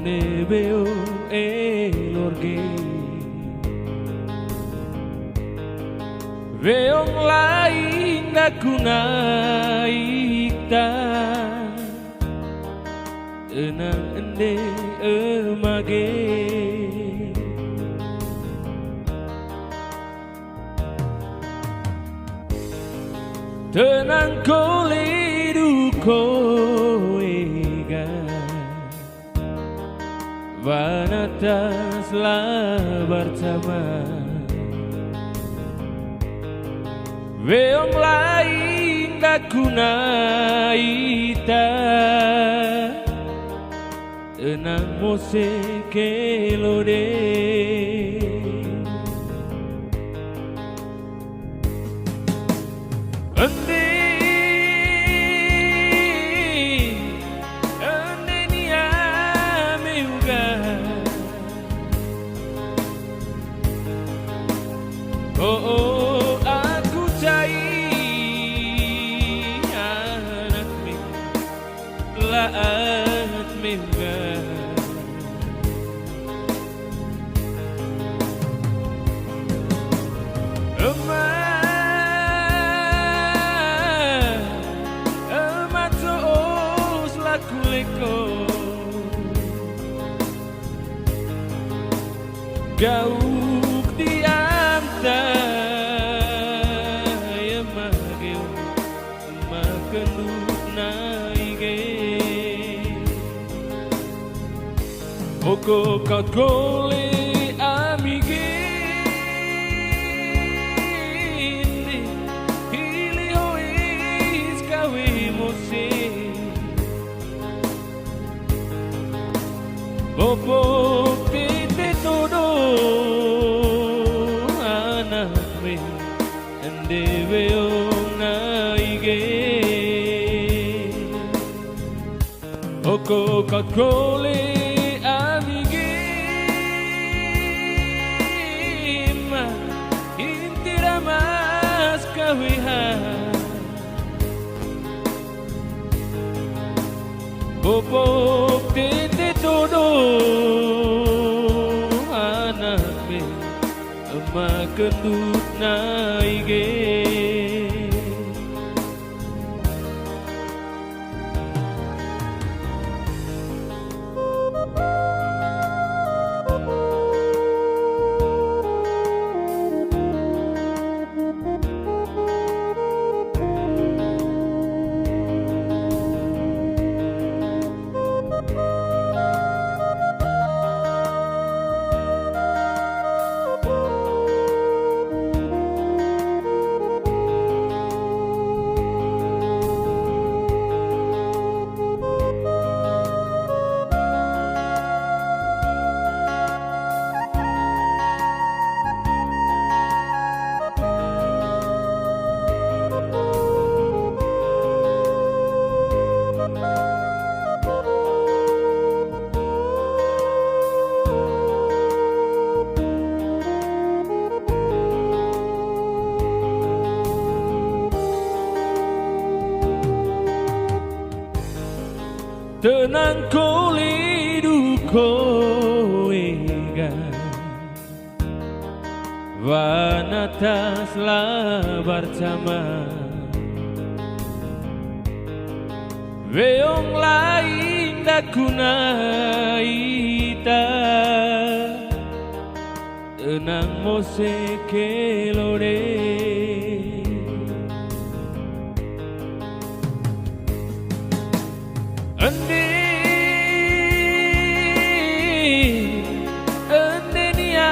ne veo elorge veong lain dakuna ikta tenang ende emage tenang koleduko ega vanataslah bersama veong lain dakuna ita tenang mose kelode ande nia meuga oh aku cai anak mi laat meuga gauk di antai mageu makenuk naige oko kakole amige hili hois kawe mose bobo todo anak me dewe naige oko kakole amige ma intira mas kawiha bobo tete todo makendut naige tenang koleduko ega vanataslah bersama veong lain dakuna ita tenang mose kelode ande nia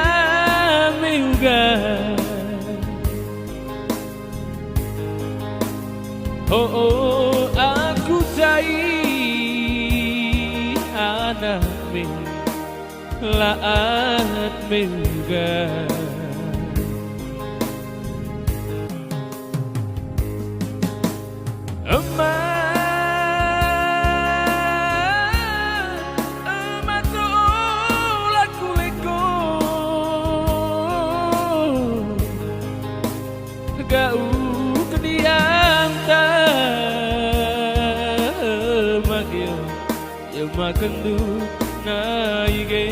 meuga oh aku cai anak me laat meuga gauk di antai mageu ya makendu na Ige